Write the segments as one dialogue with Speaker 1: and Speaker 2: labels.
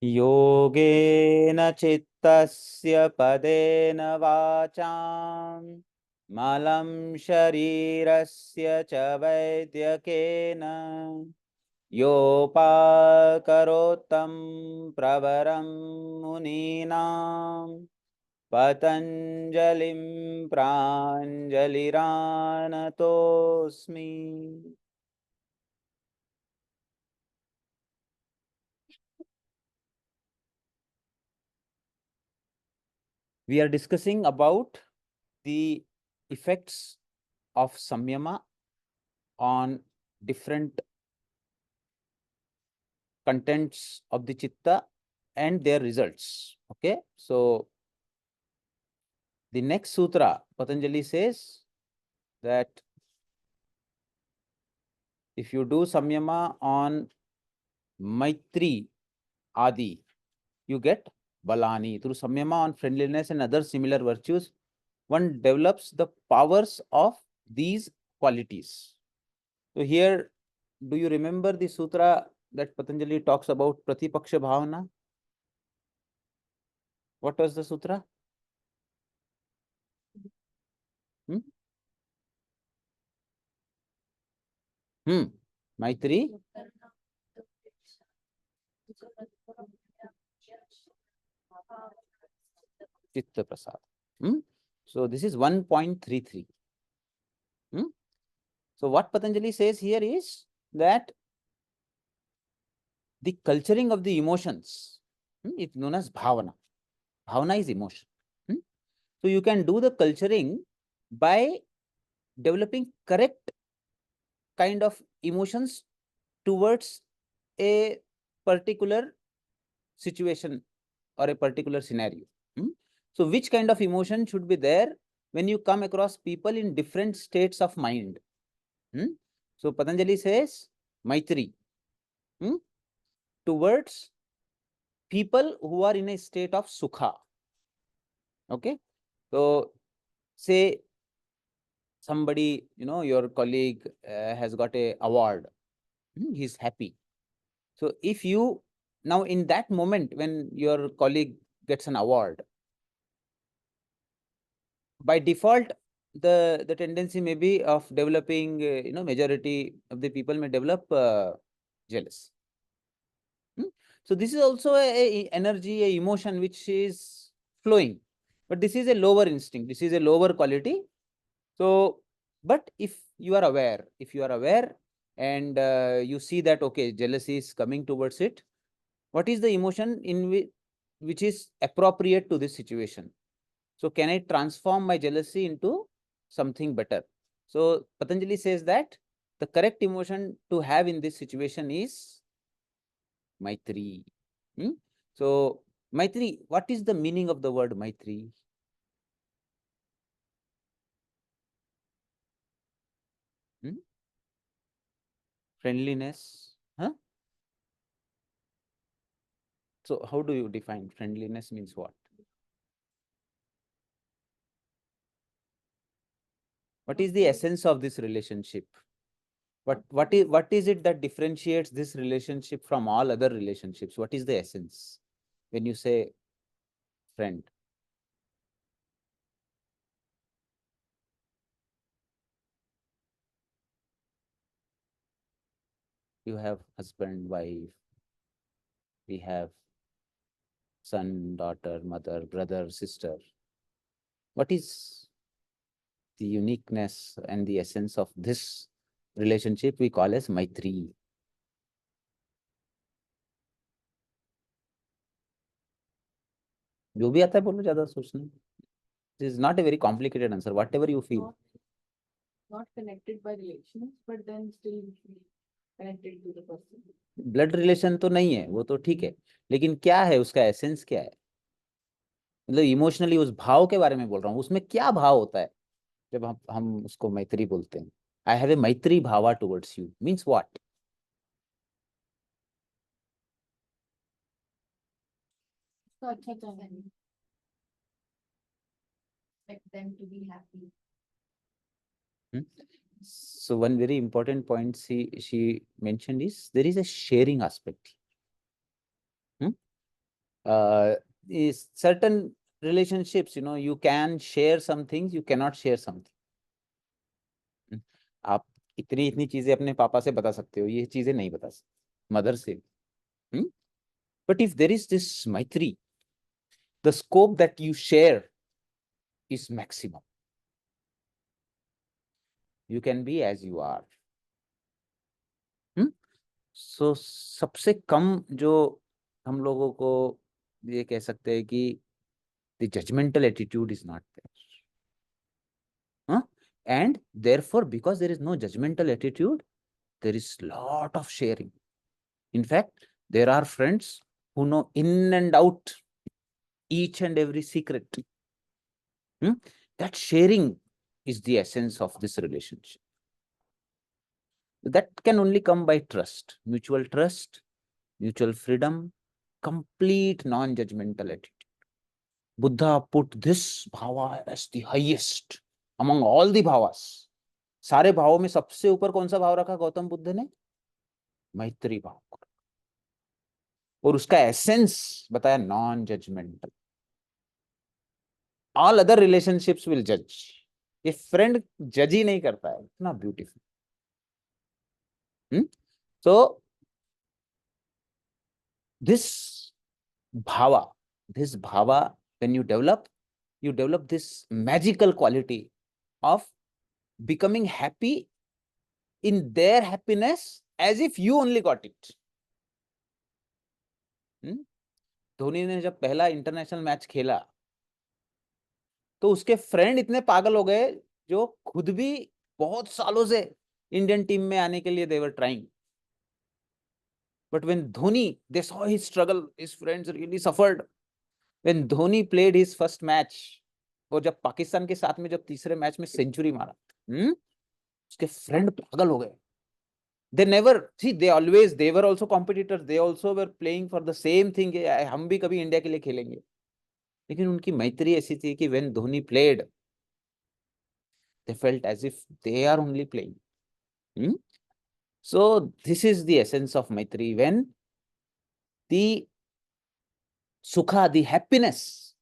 Speaker 1: योगेन चित्तस्य पदेन वाचां मलं शरीरस्य च वैद्यकेन योपाकरोत्तं प्रवरं मुनीनां पतञ्जलिं प्राञ्जलिरानतोऽस्मि. We are discussing about the effects of samyama on different contents of the chitta and their results. Okay, so the next sutra, Patanjali says that if you do samyama on Maitri Adi, you get Balani. Through samyama on friendliness and other similar virtues, one develops the powers of these qualities. So here, do you remember the sutra that Patanjali talks about Pratipaksha Bhavana? What was the sutra? Hmm? Maitri Chitta Prasad. So this is 1.33. So what Patanjali says here is that the culturing of the emotions is known as bhavana. Bhavana is emotion. So you can do the culturing by developing correct kind of emotions towards a particular situation or a particular scenario. So which kind of emotion should be there when you come across people in different states of mind? So Patanjali says Maitri towards people who are in a state of sukha. Okay, so say somebody, your colleague has got a award, he's happy. So if you now in that moment when your colleague gets an award, by default the tendency may be of developing, majority of the people may develop jealous. So this is also a energy, a emotion which is flowing, but this is a lower instinct, this is a lower quality. So but if you are aware and you see that okay, jealousy is coming towards it, what is the emotion in which is appropriate to this situation? So can I transform my jealousy into something better? So Patanjali says that the correct emotion to have in this situation is Maitri. So Maitri, what is the meaning of the word Maitri? Friendliness. Huh? So how do you define friendliness means what? What is the essence of this relationship? What is it that differentiates this relationship from all other relationships? What is the essence when you say friend? You have husband, wife, we have son, daughter, mother, brother, sister. What is the uniqueness and the essence of this relationship we call as Maitri? जो भी आता है बोलो, ज्यादा सोचना. This is not a very complicated answer. Whatever you feel.
Speaker 2: Not connected by relations, but then still connected to the person.
Speaker 1: Blood relation तो नहीं है, वो तो ठीक है, लेकिन क्या है उसका एसेंस, क्या है? मतलब इमोशनली उस भाव के बारे में बोल रहा हूँ, उसमें क्या भाव होता है जब हम उसको मैत्री बोलते हैं? आई have a maitri bhava towards you means what?
Speaker 2: So अच्छा चाहिए. Expect them to be happy.
Speaker 1: So one very important point she mentioned is there is a sharing aspect. is certain relationships, you know, you can share some things, you cannot share something. आप इतनी इतनी चीजें अपने पापा से बता सकते हो, ये चीजें नहीं बता सकते मदर से. But if there is this maitri, the scope that you share is maximum. You can be as you are. So सबसे कम जो हम लोगों को ये कह सकते हैं कि the judgmental attitude is not there. And therefore, because there is no judgmental attitude, there is lot of sharing. In fact, there are friends who know in and out each and every secret. That sharing is the essence of this relationship. That can only come by trust, mutual freedom, complete non-judgmental attitude. Buddha put this bhava as the highest among all the bhavas. सारे भावों में सबसे ऊपर कौन सा भाव रखा गौतम बुद्ध ने? मैत्री भाव. और उसका एसेंस बताया non judgmental. All other relationships will जज. ये फ्रेंड जज ही नहीं करता है. इतना beautiful. So this bhava, when you develop this magical quality of becoming happy in their happiness as if you only got it. Dhoni ने जब पहला इंटरनेशनल मैच खेला तो उसके फ्रेंड इतने पागल हो गए जो खुद भी बहुत सालों से इंडियन टीम में आने के लिए they were trying. But when Dhoni, they saw his struggle, his friends really suffered. When Dhoni played his first match, और जब पाकिस्तान के साथ में जब तीसरे मैच में सेंचुरी मारा, उसके फ्रेंड पागल हो गए. They never, see, they were also competitors. They also were playing for the same thing. हम भी कभी इंडिया के लिए खेलेंगे. लेकिन उनकी मैत्री ऐसी थी कि when Dhoni played, they felt as if they are only playing. So this is the essence of maitri. When the sukha, the happiness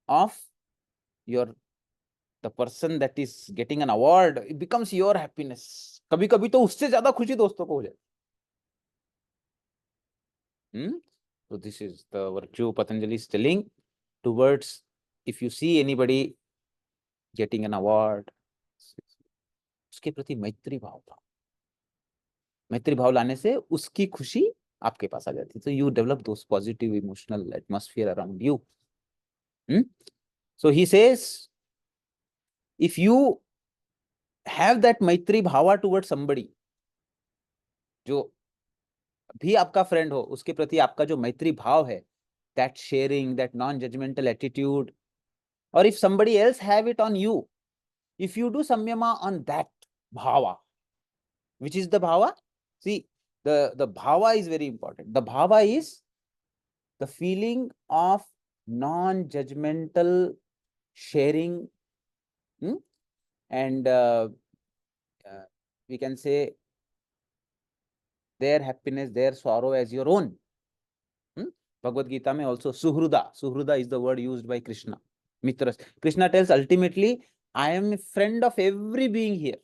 Speaker 1: of the person that is getting an award, it becomes your happiness. कभी कभी तो उससे ज्यादा खुशी दोस्तों को हो जाए. So this is the virtue Patanjali is telling towards, if you see anybody getting an award, उसके प्रति मैत्री भाव था. मैत्री भाव लाने से उसकी खुशी आपके पास आ जाती है. So you develop those positive emotional atmosphere around you. So he says, if you have that maitri bhava towards somebody, जो भी आपका फ्रेंड हो, उसके प्रति आपका जो मैत्री भाव है, that sharing, that non-judgmental attitude, or if somebody else have it on you, if you do samyama on that bhava, which is the bhava? See, the bhava is very important. The bhava is the feeling of non-judgmental sharing, and we can say their happiness, their sorrow as your own. Bhagavad Gita mein also Suhruda is the word used by Krishna. Mitras. Krishna tells ultimately, I am a friend of every being here.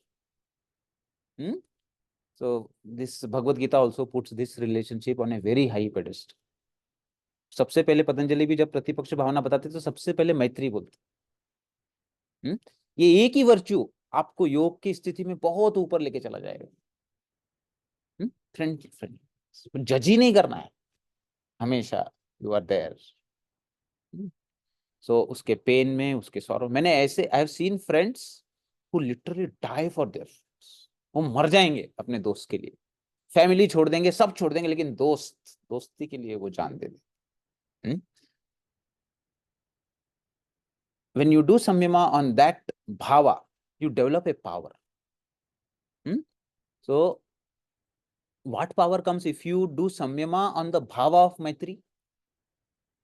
Speaker 1: So this Bhagavad Gita also puts this relationship on a very high pedestal. सबसे पहले पतंजलि भी जब प्रतिपक्ष भावना बताते तो सबसे पहले मैत्री बोलते. ये एक ही वर्च्यू आपको योग की स्थिति में बहुत ऊपर लेके चला जाएगा. फ्रेंड जज ही नहीं करना है, हमेशा यू आर देयर. सो उसके पेन में, उसके सॉरो, मैंने ऐसे I have seen friends who literally die for their. वो मर जाएंगे अपने दोस्त के लिए, फैमिली छोड़ देंगे, सब छोड़ देंगे, लेकिन दोस्ती के लिए वो जान दे दें. When you do samyama on that bhava, you develop a power. So what power comes if you do samyama on the bhava of maitri?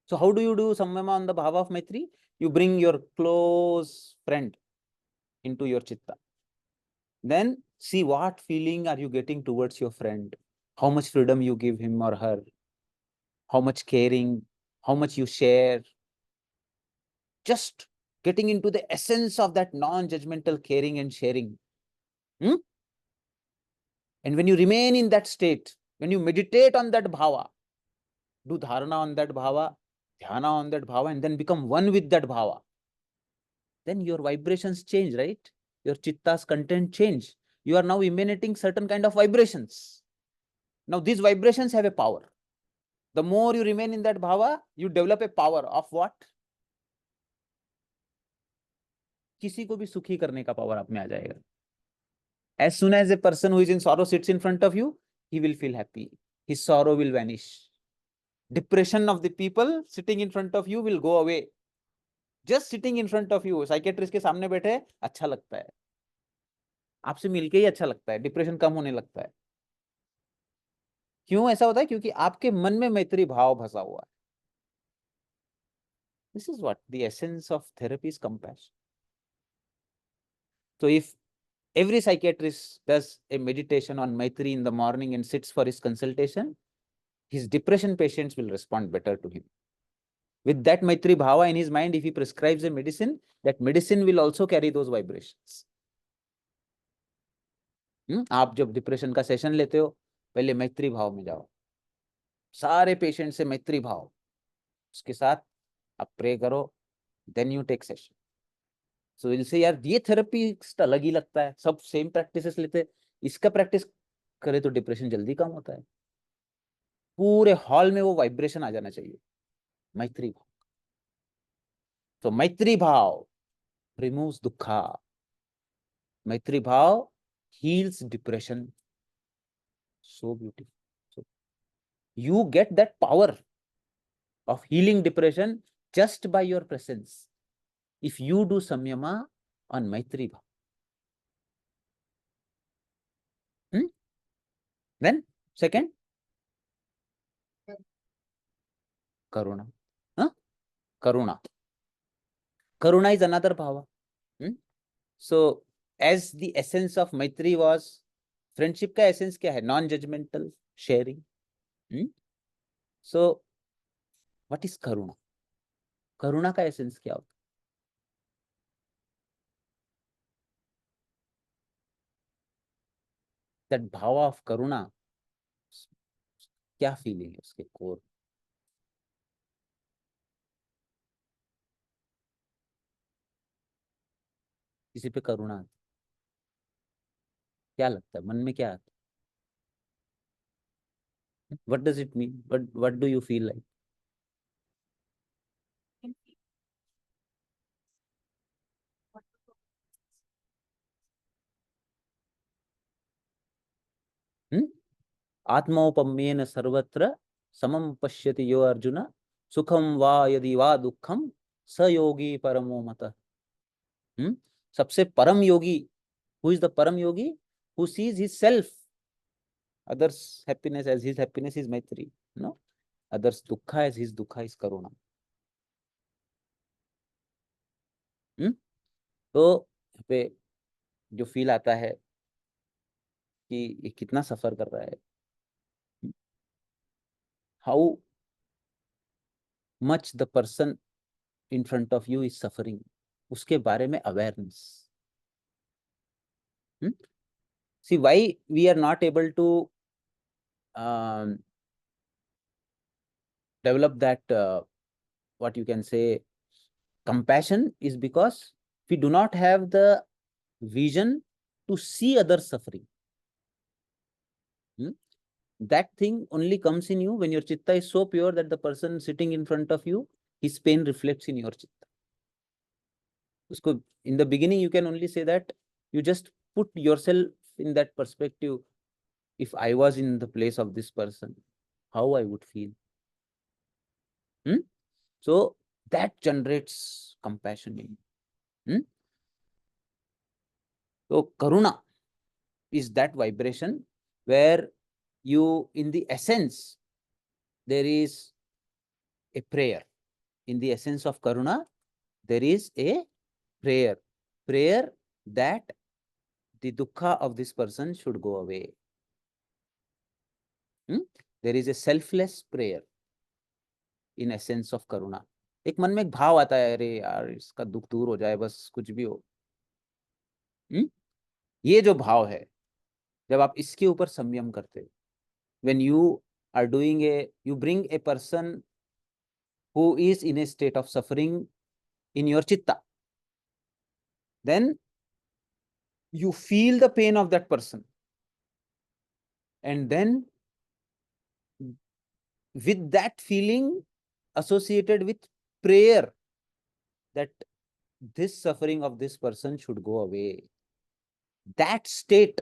Speaker 1: So how do you do samyama on the bhava of maitri? You bring your close friend into your chitta. Then see what feeling are you getting towards your friend, how much freedom you give him or her, how much caring, how much you share, just getting into the essence of that non-judgmental caring and sharing. Hmm? And when you remain in that state, when you meditate on that bhava, do dharana on that bhava, dhyana on that bhava, and then become one with that bhava, then your vibrations change, right? Your chitta's content change. You are now emanating certain kind of vibrations. Now these vibrations have a power. The more you remain in that bhava, you develop a power of what? किसी को भी सुखी करने का power आप में आ जाएगा. As soon as a person who is in sorrow sits in front of you, he will feel happy. His sorrow will vanish. Depression of the people sitting in front of you will go away. Just sitting in front of you, psychiatrist के सामने बैठे अच्छा लगता है, आपसे मिलके ही अच्छा लगता है, डिप्रेशन कम होने लगता है. क्यों ऐसा होता है? क्योंकि आपके मन में मैत्री भाव भसा हुआ है. This is what the essence of therapy is, compassion. So if every psychiatrist does a meditation on Maitri in the morning and sits for his consultation, his depression patients will respond better to him. With that Maitri Bhava in his mind, if he prescribes a medicine, that medicine will also carry those vibrations. आप जब depression का session लेते हो, पहले मैत्री भाव में जाओ, सारे पेशेंट से मैत्री भाव, उसके साथ आप प्रे करो, then you take session. So will say यार ये थेरेपी अलग ही लगता है, सब सेम प्रैक्टिसेस लेते, इसका प्रैक्टिस करे तो डिप्रेशन जल्दी कम होता है. पूरे हॉल में वो वाइब्रेशन आ जाना चाहिए, मैत्री भाव. तो मैत्री भाव रिमूव्स दुखा, मैत्री भाव heals depression. So beautiful. So you get that power of healing depression just by your presence. If you do samyama on Maitri Bhava. Then second, Karuna. Huh? Karuna. Karuna is another bhava. So as the essence of Maitri was, friendship का essence क्या है? Non-judgmental sharing. So what is Karuna? Karuna का essence क्या होता है? That bhava of Karuna, क्या feeling है उसके कोर? किसी पे करुणा आती, क्या लगता है मन में, क्या आता है? What does it mean? What do you feel like? आत्मौपम्येन सर्वत्र समम पश्यति यो अर्जुन सुखम वा यदि वा दुखम स योगी परमो मतः. सबसे परम योगी, who is the param yogi? Who sees his self, others happiness as his happiness is Maitri, no, others dukha as his dukha is Karuna. तो यहाँ पे जो फील आता है कि ये कितना सफर कर रहा है, how much the person in front of you is suffering, उसके बारे में awareness. See why we are not able to develop that what you can say compassion is because we do not have the vision to see others suffering. That thing only comes in you when your chitta is so pure that the person sitting in front of you, his pain reflects in your chitta. Usko, in the beginning, you can only say that you just put yourself in that perspective. If I was in the place of this person, how I would feel. So that generates compassion in you. So Karuna is that vibration where you, in the essence, there is a prayer. In the essence of Karuna, there is a prayer. Prayer that the dukkha of this person should go away. There is a selfless prayer. In essence of karuna. एक मन में एक भाव आता है, अरे यार इसका दुख दूर हो जाए, बस कुछ भी हो। ये जो भाव है, जब आप इसके ऊपर संयम करते हो, when you are doing you bring a person who is in a state of suffering in your chitta, then you feel the pain of that person, and then with that feeling associated with prayer that this suffering of this person should go away, that state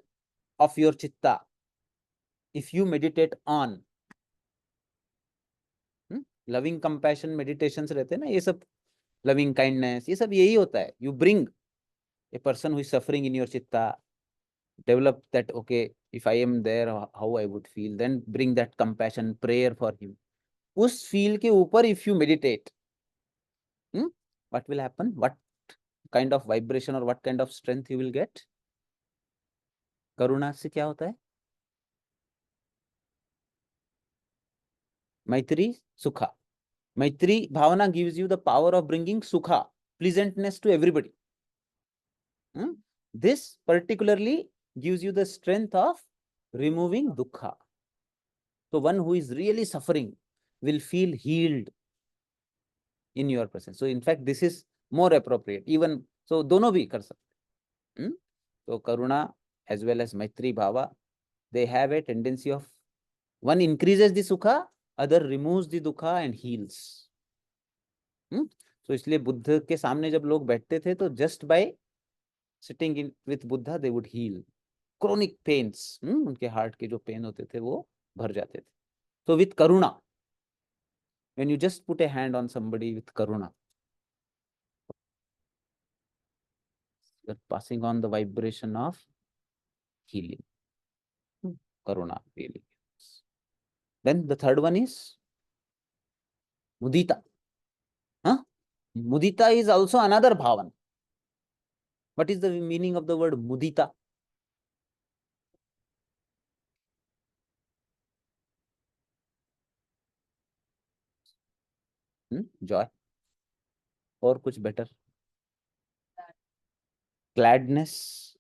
Speaker 1: of your chitta, if you meditate on loving compassion meditations रहते हैं ना, ये सब loving kindness, ये सब यही होता है। You bring a person who is suffering in your chitta, develop that, okay if I am there how I would feel, then bring that compassion, prayer for him. उस फील के ऊपर if you meditate, what will happen, what kind of vibration और what kind of strength you will get. करुणा से क्या होता है? मैत्री सुखा। मैत्री भावना gives you the power of bringing sukha, pleasantness to everybody. This particularly gives you the strength of removing dukkha. So one who is really suffering will feel healed in your presence. So in fact, this is more appropriate. Even so, dono bhi kar sakte. So karuna as well as maitri bhava, they have a tendency of, one increases the sukha, other removes the dukkha and heals. तो इसलिए बुद्ध के सामने जब लोग बैठते थे, तो just by sitting in with Buddha they would heal chronic pains, उनके हार्ट के जो पेन होते थे वो भर जाते थे। तो with karuna, when you just put a hand on somebody with karuna, you are passing on the vibration of healing, karuna really. Then the third one is mudita. Mudita is also another bhavan. What is the meaning of the word mudita? Joy, और कुछ better? Gladness,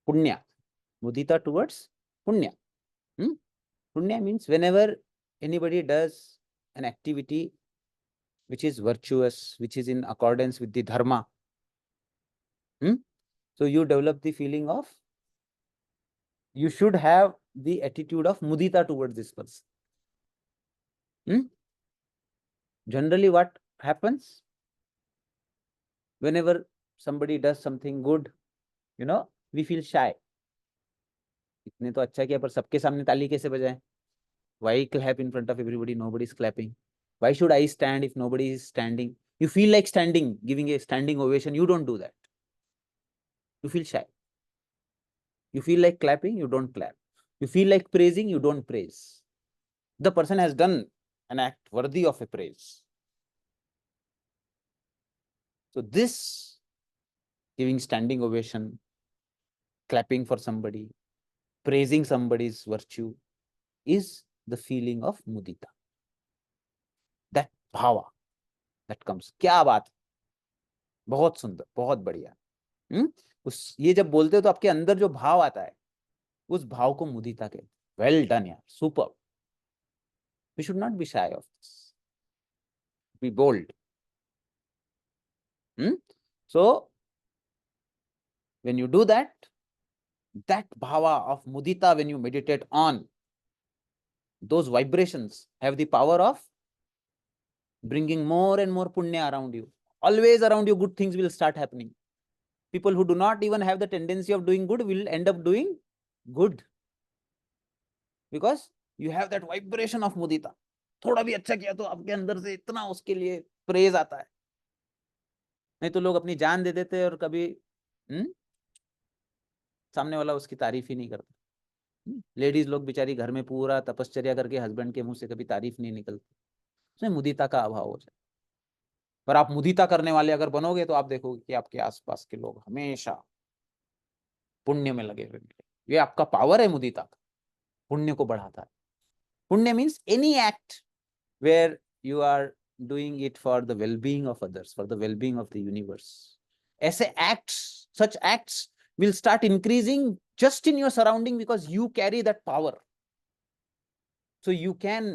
Speaker 1: punya. Mudita towards punya. Punya means whenever anybody does an activity which is virtuous, which is in accordance with the dharma, so you develop the feeling of, you should have the attitude of mudita towards this person. Generally what happens whenever somebody does something good, we feel shy. इतने तो अच्छा किया, पर सबके सामने ताली कैसे बजाएं? Why clap in front of everybody? Nobody is clapping. Why should I stand if nobody is standing? You feel like standing, giving a standing ovation. You don't do that. You feel shy. You feel like clapping, you don't clap. You feel like praising, you don't praise. The person has done an act worthy of a praise. So this, giving standing ovation, clapping for somebody, praising somebody's virtue, is the feeling of mudita. That bhava that comes. क्या बात, बहुत सुंदर, बहुत बढ़िया। उस ये जब बोलते हो तो आपके अंदर जो भाव आता है, उस भाव को मुदिता कहते हैं। वेल डन यार, super. We should not be shy of this, be bold. So when you do that, that bhava of mudita, when you meditate on, those vibrations have the power of bringing more and more punya around you. Always around you good things will start happening. People who do not even have the tendency of doing good will end up doing good, because you have that vibration of mudita. थोड़ा भी अच्छा किया तो आपके अंदर से इतना उसके लिए प्रेज आता है। नहीं तो लोग अपनी जान दे देते और कभी सामने वाला उसकी तारीफ ही नहीं करता। लेडीज लोग बेचारी घर में पूरा तपश्चर्या करके हस्बैंड के मुंह से कभी तारीफ नहीं निकलती, उसमें मुदिता का अभाव हो जाए। पर आप मुदिता करने वाले अगर बनोगे तो आप देखोगे कि आपके आसपास के लोग हमेशा पुण्य में लगे हुए मिले, ये आपका पावर है मुदिता का, पुण्य को बढ़ाता है। Punya means any act where you are doing it for the wellbeing of others, for the wellbeing of the universe. ऐसे acts, such acts will start increasing just in your surrounding because you carry that power. So you can,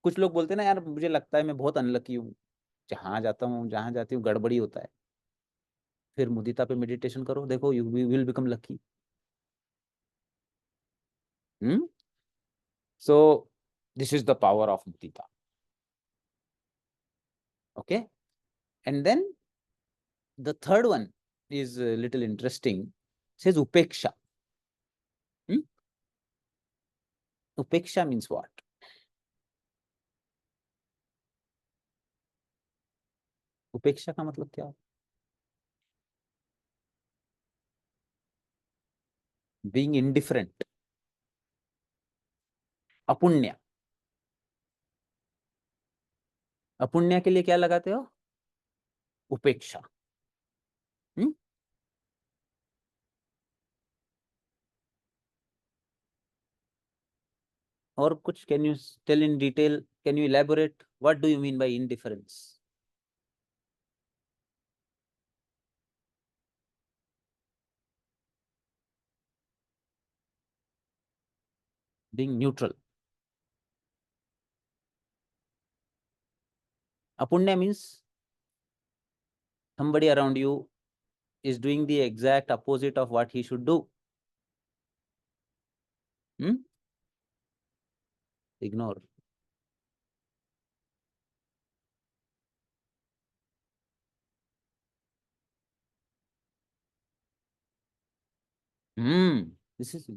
Speaker 1: कुछ लोग बोलते हैं ना, यार मुझे लगता है मैं बहुत अनलकी हूँ, जहां जाता हूँ जहां जाती हूँ गड़बड़ी होता है। फिर मुदिता पे मेडिटेशन करो, देखो you will become lucky. So this is the power of Mudita. Okay, and then the third one is a little interesting. It says upeksha. Upeksha means what? उपेक्षा का मतलब क्या? Being indifferent. अपुण्य, अपुण्य के लिए क्या लगाते हो? उपेक्षा। और कुछ, can you tell in detail, can you elaborate, what do you mean by indifference? Being neutral. Apunya means somebody around you is doing the exact opposite of what he should do. Ignore. This is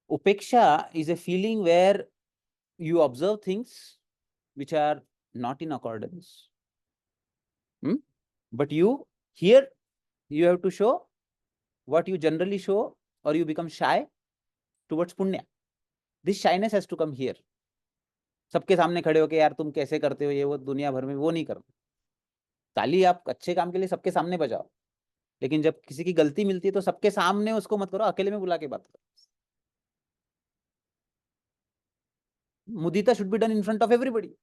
Speaker 1: upeksha is a feeling where you observe things which are not in accordance. But you, here, you have to show what you generally show, or you become shy towards punya. This shyness has to come here. सबके सामने खड़े होके यार तुम कैसे करते हो ये वो दुनिया भर में, वो नहीं करना। ताली आप अच्छे काम के लिए सबके सामने बजाओ, लेकिन जब किसी की गलती मिलती है तो सबके सामने उसको मत करो, अकेले में बुला के बात करो। Mudita should be done in front of everybody.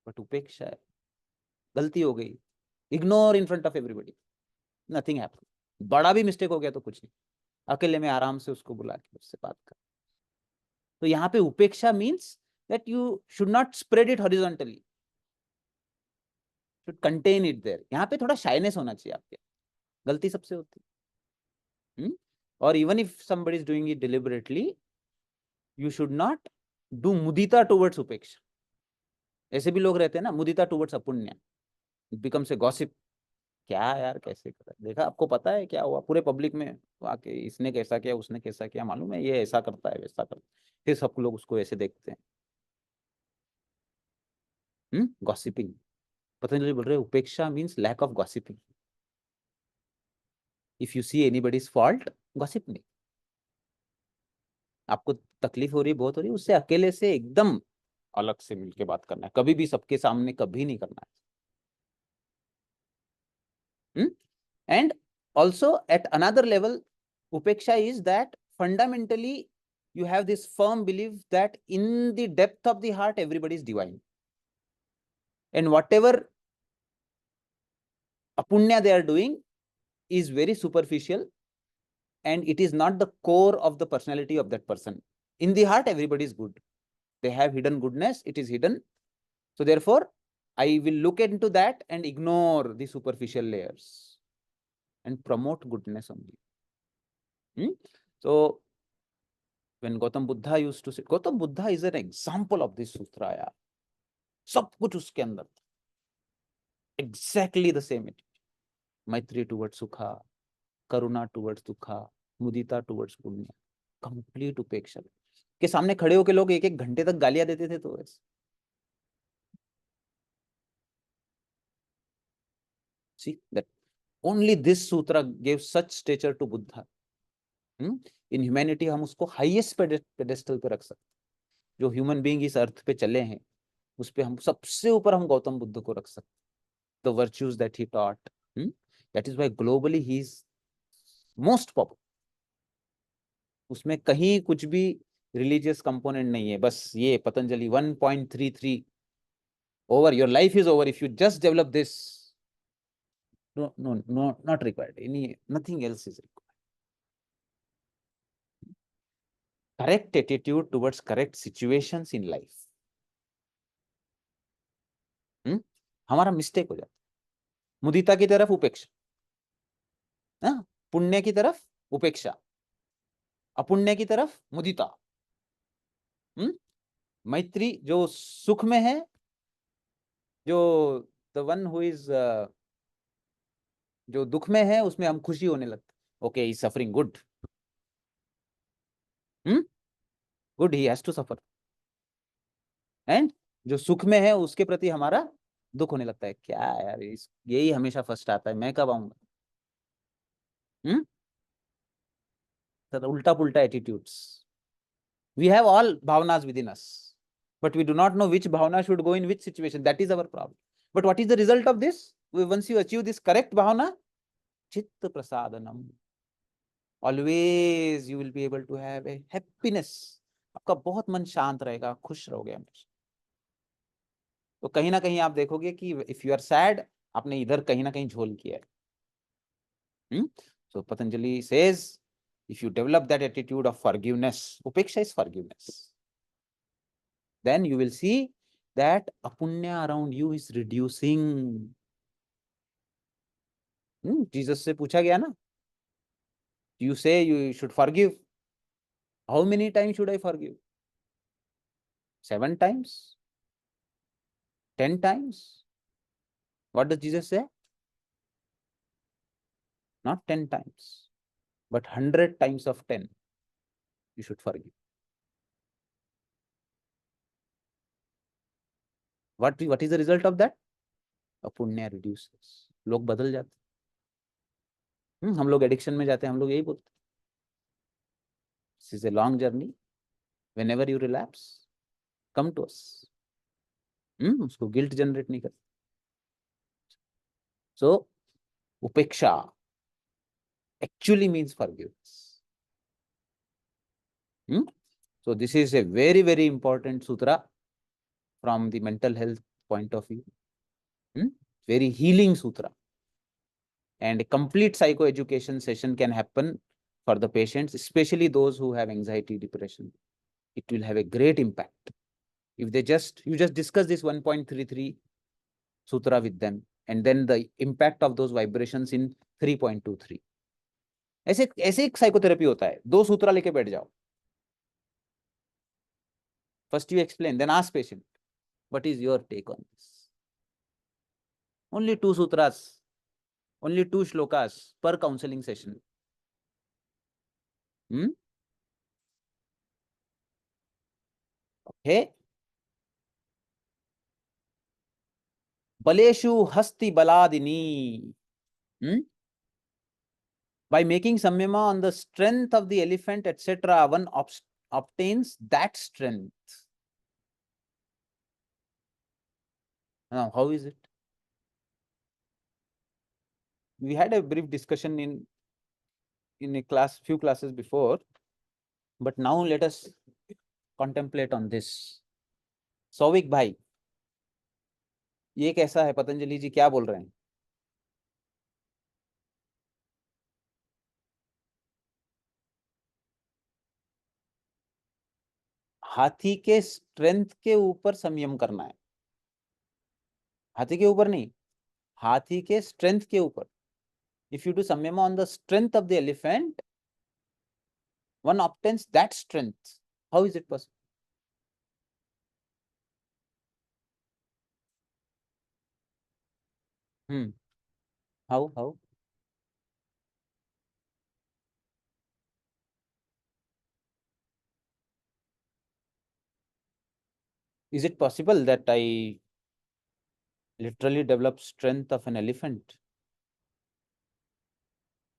Speaker 1: But उपेक्षा है, गलती हो गई, ignore in front of everybody, nothing happen. बड़ा भी मिस्टेक हो गया तो कुछ नहीं, अकेले में आराम से उसको बुला के उससे बात कर। तो यहाँ पे upeksha means that you should not spread it horizontally, should contain it there. यहाँ पे थोड़ा शाइनेस होना चाहिए आपके, गलती सबसे होती है। और even if somebody is doing it deliberately, you should not do Mudita towards उपेक्षा। ऐसे भी लोग रहते हैं ना, मुदिता टुवर्ड्स अपुण्य, बिकम्स ए गॉसिप। क्या यार कैसे करा, देखा आपको पता है क्या हुआ पूरे पब्लिक में आके, इसने कैसा किया उसने कैसा किया, मालूम है ये ऐसा करता है वैसा करता है, फिर सब लोग उसको ऐसे देखते हैं। गॉसिपिंग। पतंजलि बोल रहे हैं upeksha means lack of gossiping. If you see anybody's fault, gossip नहीं। आपको तकलीफ हो रही है, बहुत हो रही है, उससे अकेले से एकदम अलग से मिलके बात करना है, कभी भी सबके सामने कभी नहीं करना है। And also at another level, upeksha is that fundamentally you have this firm belief that in the depth of the heart everybody is divine, and whatever apunya they are doing is very superficial, and it is not the core of the personality of that person. In the heart everybody is good, they have hidden goodness, it is hidden. So therefore I will look into that and ignore the superficial layers and promote goodness only. So when Gautam Buddha used to say, Gautam Buddha is an example of this sutra यार, सब कुछ उसके अंदर exactly the same attitude. मैत्री towards सुखा, करुणा towards दुखा, मुदिता towards पुण्य, complete उपेक्षा। के सामने खड़े होके लोग एक एक घंटे तक गालियां देते थे तो ऐसे। See that only this sutra gave such stature to Buddha. In humanity हम उसको हाईएस्ट पेडेस्टल पे रख सकते, जो ह्यूमन बीइंग इस अर्थ पे चले हैं उस पे हम सबसे ऊपर हम गौतम बुद्ध को रख सकते, the virtues that he taught. That is why globally he is most popular. उसमें कहीं कुछ भी रिलीजियस कंपोनेंट नहीं है, बस ये Patanjali 1.33 over, your life is over if you just develop this. No, no, no, not required. Nothing else is required. Correct attitude towards correct situations in life. हमारा mistake हो जाता है। मुदिता की तरफ उपेक्षा, पुण्य की तरफ उपेक्षा, अपुण्य की तरफ मुदिता। मैत्री जो सुख में है, जो द वन हु इज जो दुख में है, उसमें हम खुशी होने लगते। Okay, he suffering, good, good, he has to suffer. And जो सुख में है, उसके प्रति हमारा दुख होने लगता है। क्या यार, यही हमेशा फर्स्ट आता है, मैं कब आऊंगा? उल्टा पुल्टा attitudes. We have all bhavanas within us, but we do not know which bhavana should go in which situation. That is our problem. But what is the result of this? Once you achieve this correct bhavana, chitta prasadanam, always you will be able to have a happiness. आपका बहुत मन शांत रहेगा, खुश रहोगे हमेशा। तो कहीं ना कहीं आप देखोगे कि इफ यू आर सैड, आपने इधर कहीं ना कहीं झोल किया है। So Patanjali says, if you develop that attitude of forgiveness, upeksha is forgiveness, then you will see that apunya around you is reducing. Jesus से पूछा गया ना, you say you should forgive. How many times should I forgive? 7 times? 10 times? What does Jesus say? Not 10 times, but 100 times of 10 you should forgive. What is the result of that? Apunya reduces. लोग बदल जाते। हम लोग addiction में जाते हैं, हम लोग यही बोलते हैं, this is a long journey, whenever you relapse, come to us. उसको गिल्ट जनरेट नहीं करते। सो उपेक्षा actually means forgiveness. So this is a very, very important sutra from the mental health point of view. Very healing sutra. And a complete psychoeducation session can happen for the patients, especially those who have anxiety, depression. It will have a great impact. If you just discuss this 1.33 sutra with them, and then the impact of those vibrations in 3.23. ऐसे ऐसे एक psychotherapy होता है, 2 सूत्रा लेके बैठ जाओ। First you explain, then ask patient, what is your take on this? Only 2 sutras, only 2 shlokas per counseling session. Okay. Baleshu hasti baladini. By making samyama on the strength of the elephant, etc., one obtains that strength. Now, how is it? We had a brief discussion in a class, few classes before, but now let us contemplate on this. Souvik भाई, ये कैसा है? पतंजलि जी क्या बोल रहे हैं? हाथी के स्ट्रेंथ के ऊपर संयम करना है। हाथी के ऊपर नहीं, हाथी के स्ट्रेंथ के ऊपर। If you do samyama on the strength of the elephant, one obtains that strength. How is it possible? How? Is it possible that I literally develop strength of an elephant?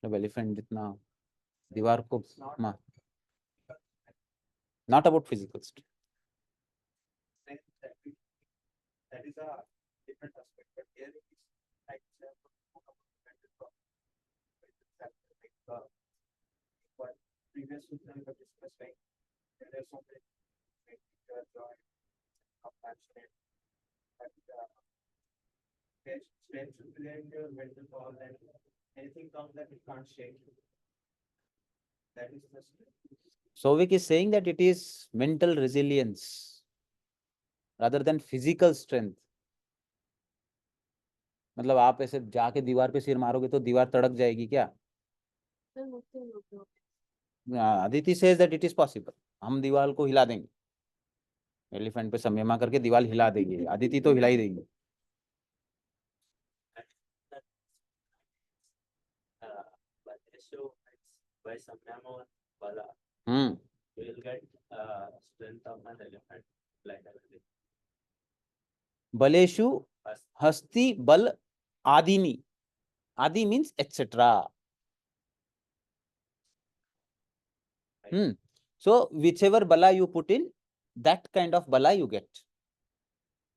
Speaker 1: जब elephant जितना दीवार को not about physical strength. That is a different aspect, but here it is like
Speaker 3: Sutra we have discussed, like there are so many like joy, compassionate, but strength to prevent your mental power and anything comes that it can't shake you. That is the strength.
Speaker 1: Sovic is saying that it is mental resilience rather than physical strength. मतलब आप ऐसे जाके दीवार पे सिर मारोगे तो दीवार तड़क जाएगी क्या? Aditi says that it is possible. हम दीवार को हिला देंगे. एलिफेंट पे संयमा करके दीवार हिला देंगे. अदिति तो हिला ही देंगे.
Speaker 3: But so by samyama or bala,
Speaker 1: hmm.
Speaker 3: you will get strength of an elephant like everything.
Speaker 1: बलेशु हस्ति बल Adini. Adi means etc. So whichever bala you put in, that kind of bala you get.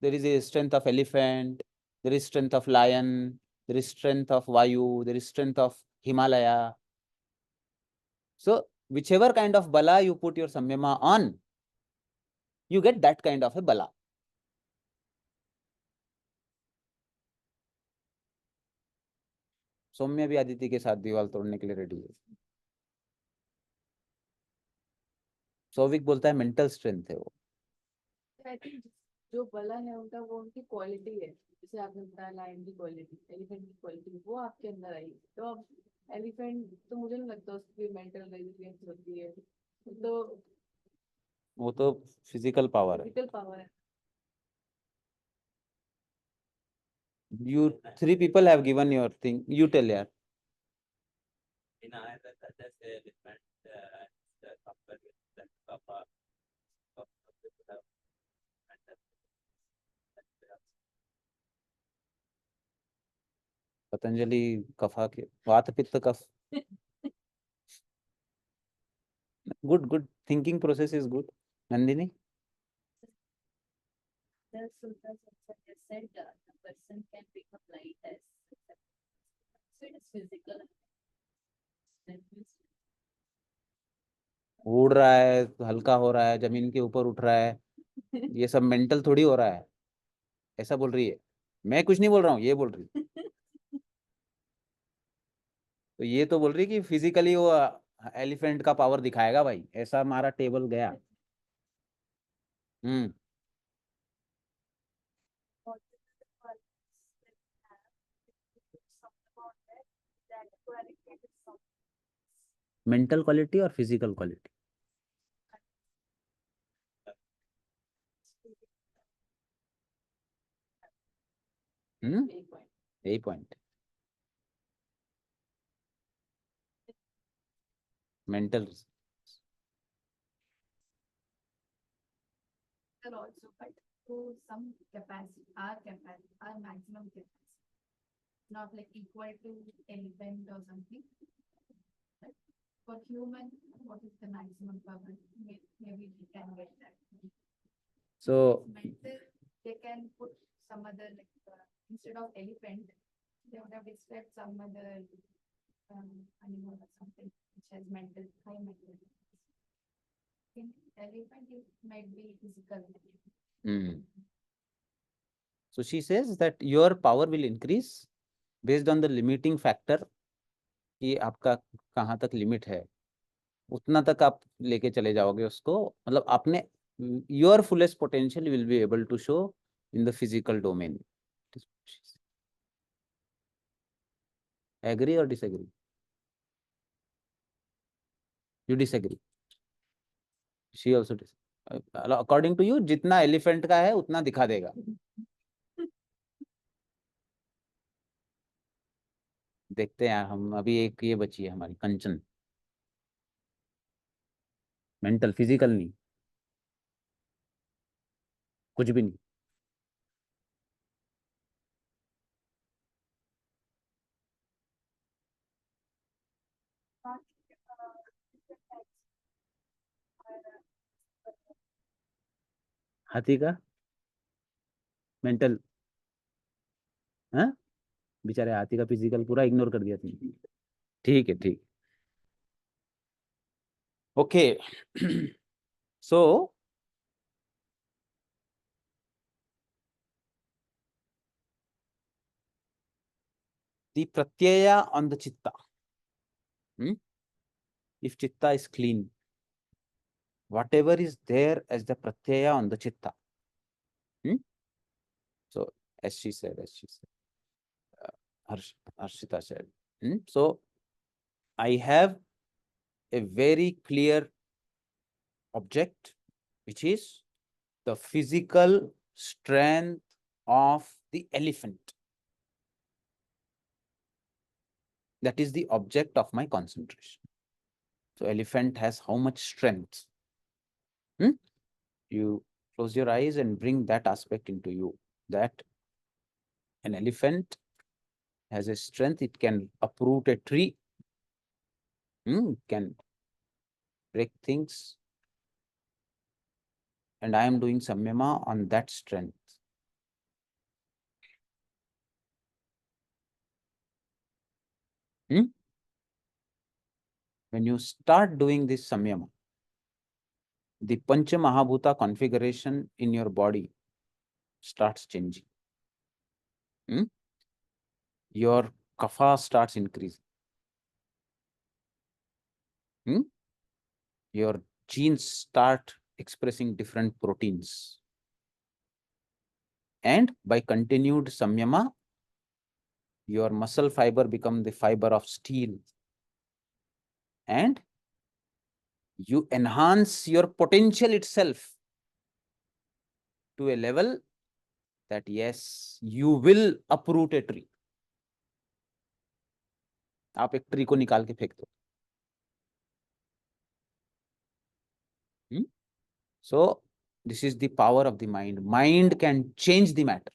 Speaker 1: There is a strength of elephant, there is strength of lion, there is strength of Vayu, there is strength of Himalaya. So whichever kind of bala you put your samyama on, you get that kind of a bala. सौम्य भी आदित्य के साथ दीवार तोड़ने के लिए ready है. सौविक बोलता है मेंटल स्ट्रेंथ है वो.
Speaker 2: I think जो बला है उनका वो उनकी क्वालिटी है. जैसे आपने बताया लायन की क्वालिटी, एलिफेंट की क्वालिटी, वो आपके अंदर आई. तो अब एलिफेंट तो मुझे नहीं लगता उसकी मेंटल रेजिलियंस होती है. तो
Speaker 1: वो तो फिजिकल पावर है.
Speaker 2: फिजिकल पावर है.
Speaker 1: You three people have given your thing. You tell यार.
Speaker 3: In Ayurveda, there's a elephant compared with that kappa.
Speaker 1: Patanjali कफा के वात पित्त कफ. Good thinking process is good. Nandini.
Speaker 4: The sutras also said the person can become light as so it is physical. That means
Speaker 1: उड़ रहा है, हल्का हो रहा है, जमीन के ऊपर उठ रहा है, ये सब मेंटल थोड़ी हो रहा है. ऐसा बोल रही है. मैं कुछ नहीं बोल रहा हूँ, ये बोल रही है. तो ये तो बोल रही है कि फिजिकली वो एलिफेंट का पावर दिखाएगा भाई. ऐसा हमारा टेबल गया. हम्म.
Speaker 4: what is the qualities that we have, something about that quality is something
Speaker 1: mental quality और फिजिकल क्वालिटी. यही point. Mental.
Speaker 2: Also, but to some capacity, our maximum capacity, not like equal to elephant or something. But for human, what is the maximum power? Maybe we can get that.
Speaker 1: So
Speaker 2: Mental, they can put some other like instead of elephant, they would have described some other animal or something which has mental high mental. In elephant, it might be physical.
Speaker 1: So she says that your power will increase based on the limiting factor कि आपका कहाँ तक limit है, उतना तक आप लेके चले जाओगे उसको. मतलब आपने your fullest potential will be able to show in the physical domain. Agree or disagree? You disagree? She also disagree. According to you, जितना एलिफेंट का है उतना दिखा देगा. देखते हैं हम. अभी एक ये बची है हमारी कंचन. मेंटल, फिजिकल नहीं, कुछ भी नहीं. हाथी का मेंटल. हाँ, बेचारे हाथी का फिजिकल पूरा इग्नोर कर दिया तुमने. ठीक है, ठीक. Okay. So, the pratyaya on the chitta. If chitta is clean, whatever is there as the pratyaya on the chitta. So, as she said, Harshita said. So, I have a very clear object, which is the physical strength of the elephant. That is the object of my concentration. So, elephant has how much strength? You close your eyes and bring that aspect into you, that an elephant has a strength, it can uproot a tree, can break things, and I am doing samyama on that strength. When you start doing this samyama, the Pancha Mahabhuta configuration in your body starts changing. Your kapha starts increasing. Your genes start expressing different proteins. And by continued samyama, your muscle fiber become the fiber of steel. And you enhance your potential itself to a level that yes, you will uproot a tree. आप एक tree को निकाल के फेंक दो. So this is the power of the mind. Mind can change the matter.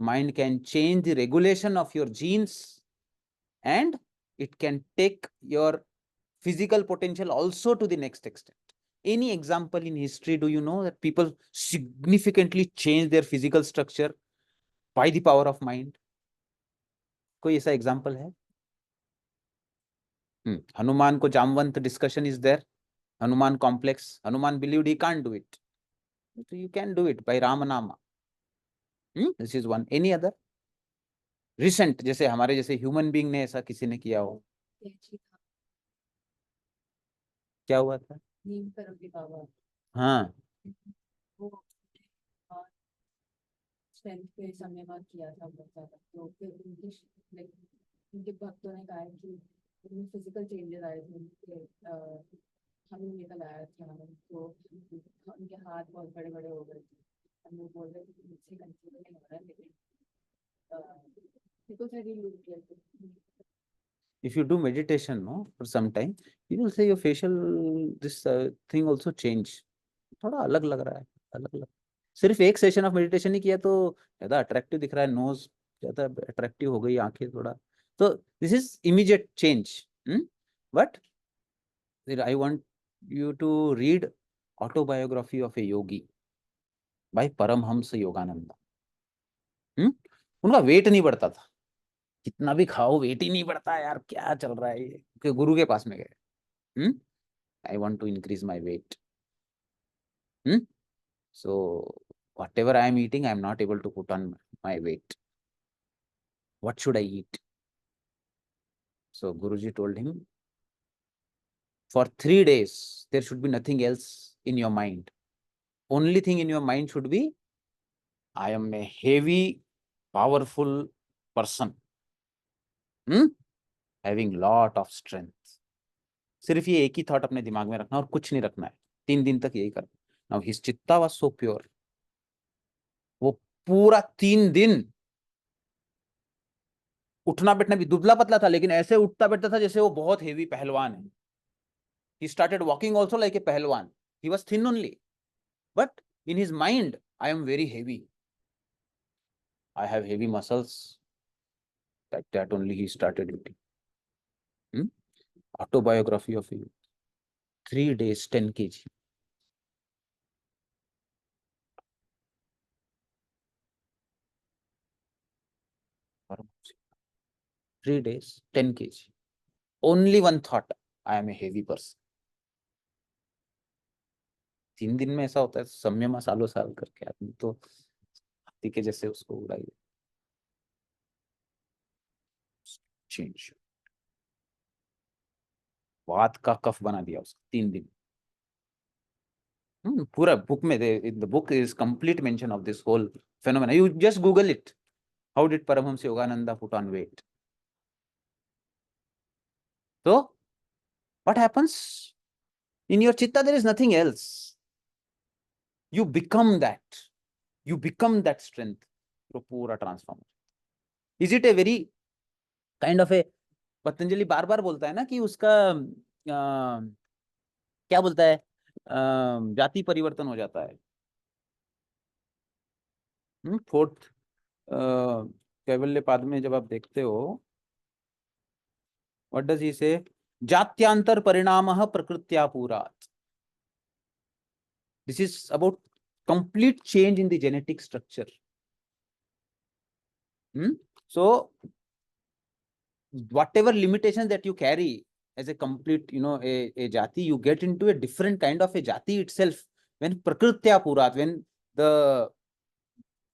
Speaker 1: Mind can change the regulation of your genes, and it can take your physical potential also to the next extent. Any example in history do you know that people significantly change their physical structure by the power of mind? कोई ऐसा example है? Hanuman ko Jamvant discussion is there. Hanuman complex. Hanuman believed he can't do it. So you can do it by Ramanama. This is one. Any other? Recent, जैसे हमारे जैसे human being ने ऐसा किसी ने किया हो. क्या हुआ था? हाँ.
Speaker 4: स्ट्रेंथ पे समयमा किया था बहुत ज्यादा, तो फिर उनके भक्तों ने कहा कि उनमें फिजिकल चेंजेस आए थे, हमें निकल आया था, तो उनके हाथ बहुत बड़े बड़े हो गए थे. हम लोग बोल रहे थे कि मुझसे कंट्रोल नहीं हो रहा है, लेकिन because I didn't look like it.
Speaker 1: If you do meditation, no, for some time, you will say your facial this thing also change. थोड़ा अलग लग रहा है, अलग लग. सिर्फ एक सेशन ऑफ मेडिटेशन ही किया तो ज्यादा अट्रैक्टिव दिख रहा है, नोज ज्यादा अट्रैक्टिव हो गई, आंखें थोड़ा. तो this is immediate change. But I want you to read autobiography of a yogi by Paramahansa Yogananda. उनका वेट नहीं बढ़ता था, कितना भी खाओ वेट ही नहीं बढ़ता यार, क्या चल रहा है ये. गुरु के पास में गए, I want to increase my weight. So whatever I am eating, I am not able to put on my weight. What should I eat? So Guruji told him, for 3 days, there should be nothing else in your mind. Only thing in your mind should be, I am a heavy, powerful person, having lot of strength. सिर्फ ये एक ही thought अपने दिमाग में रखना और कुछ नहीं रखना है. 3 दिन तक यही करना. Now his chitta was so pure. वो पूरा 3 दिन उठना बैठना भी, दुबला पतला था लेकिन ऐसे उठता बैठता था जैसे वो बहुत हेवी पहलवान है. He started walking also like a पहलवान. He was thin only, but in his mind, I am very heavy. I have heavy muscles. Like that only he started eating. Autobiography of you. 3 days, 10 kg. Three days, 10 kg. Only one thought, I am a heavy person. 3 दिन में ऐसा होता है, संयम सालों साल करके आदमी तो हाथी के जैसे उसको उड़ाइए। चेंज, वात का कफ बना दिया उसको 3 दिन। पूरा बुक में, the book is complete mention of this whole phenomena. You just Google it. How did Paramahamsa Yogananda put on weight? So, what happens? In your chitta, there is nothing else. You become that. You become that strength. तो पूरा transform. Is it a very kind of a, Patanjali बार बार बोलता है ना कि उसका क्या बोलता है, जाति परिवर्तन हो जाता है। फोर्थ कैवल्य पाद में जब आप देखते हो, व्हाट डज ही से, जात्यांतर परिणामः प्रकृत्या पूरात्। This is about complete change in the genetic structure. So whatever limitations that you carry as a complete, a jati, you get into a different kind of a jati itself when prakritya purat, when the,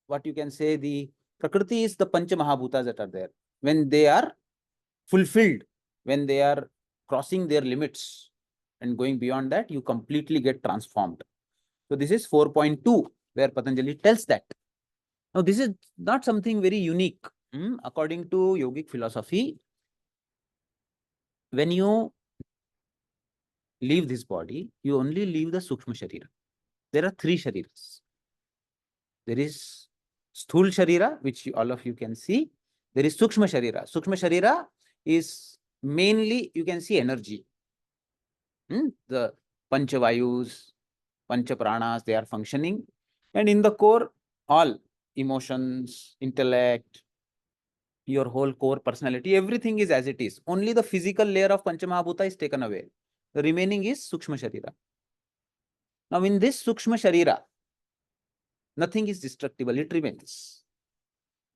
Speaker 1: what you can say, the prakriti is the pancha mahabhutas that are there, when they are fulfilled, when they are crossing their limits and going beyond that, you completely get transformed. So this is 4.2 where Patanjali tells that. Now this is not something very unique. According to yogic philosophy, when you leave this body, you only leave the Sukshma Sharira. There are 3 Shariras. There is Sthul Sharira, which all of you can see. There is Sukshma Sharira. Sukshma Sharira is mainly, you can see, energy. The Panchavayus, Pancha Pranas, they are functioning. And in the core, all emotions, intellect, your whole core personality, everything is as it is. Only the physical layer of Panchamahabhuta is taken away. The remaining is Sukshma Sharira. Now in this Sukshma Sharira, nothing is destructible, it remains.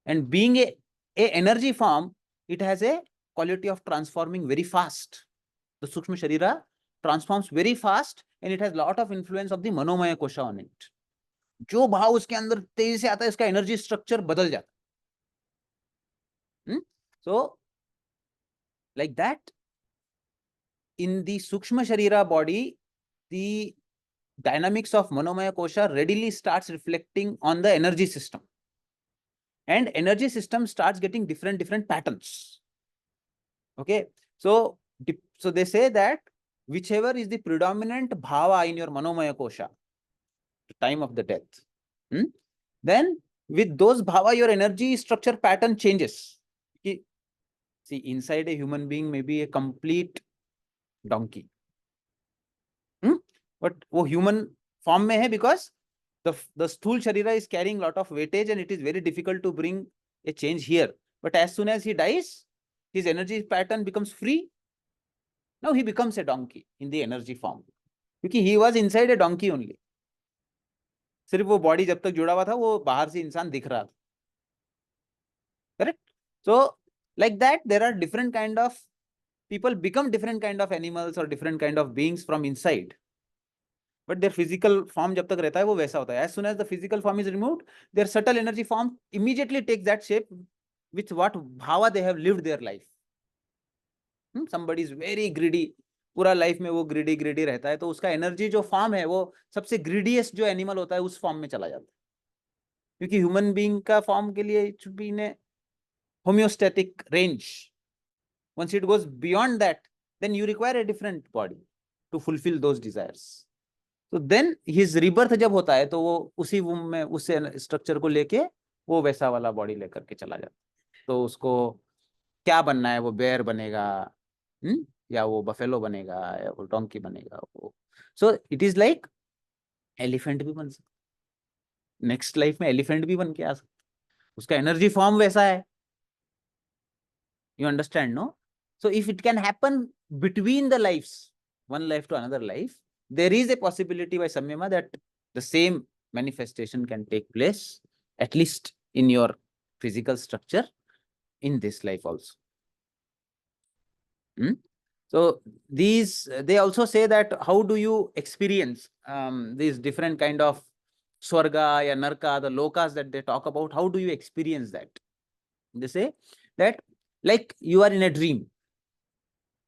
Speaker 1: And being a energy form, it has a quality of transforming very fast. The Sukshma Sharira transforms very fast and it has lot of influence of the Manomaya Kosha on it. जो भाव उसके अंदर तेजी से आता है, इसका energy structure बदल जाता है। So like that, in the Sukshma Sharira body, the dynamics of Manomaya Kosha readily starts reflecting on the energy system. And energy system starts getting different patterns. Okay. So they say that whichever is the predominant bhava in your Manomaya Kosha, the time of the death, then with those bhava, your energy structure pattern changes. See, inside a human being may be a complete donkey. But वो human form में है because the sthul sharira is carrying lot of weightage and it is very difficult to bring a change here. But as soon as he dies, his energy pattern becomes free. Now he becomes a donkey in the energy form. क्योंकि he was inside a donkey only. सिर्फ वो body जब तक जुड़ा हुआ था, वो बाहर से इंसान दिख रहा था. Correct? So like that, there are different kind of people become different kind of animals or different kind of beings from inside. But their physical form जब तक रहता है वो वैसा होता है. As soon as the physical form is removed, their subtle energy form immediately takes that shape with what bhava they have lived their life. Somebody is very greedy, पूरा life में वो ग्रीडी रहता है, तो उसका एनर्जी जो form है वो सबसे ग्रीडीएस्ट जो एनिमल होता है उस फॉर्म में चला जाता है. क्योंकि ह्यूमन बीइंग का फॉर्म के लिए it should be in A homeostatic range. Once it goes beyond that, then you require a different body to fulfill those desires. तो देन हिज रीबर्थ जब होता है तो वो उसी वुम में उस स्ट्रक्चर को लेके वो वैसा वाला बॉडी लेकर के चला जाता है. तो उसको क्या बनना है, वो बेयर बनेगा, या वो बफेलो बनेगा, या वो डोंकी बनेगा. वो so it is like elephant भी बन सकता, नेक्स्ट लाइफ में एलिफेंट भी बन के आ सकता. उसका एनर्जी फॉर्म वैसा है. You understand, no? So if it can happen between the lifes, one life to another life, there is a possibility by samyama that the same manifestation can take place, at least in your physical structure, in this life also. So these, they also say that how do you experience these different kind of swarga or narka, the lokas that they talk about, how do you experience that? They say that like you are in a dream.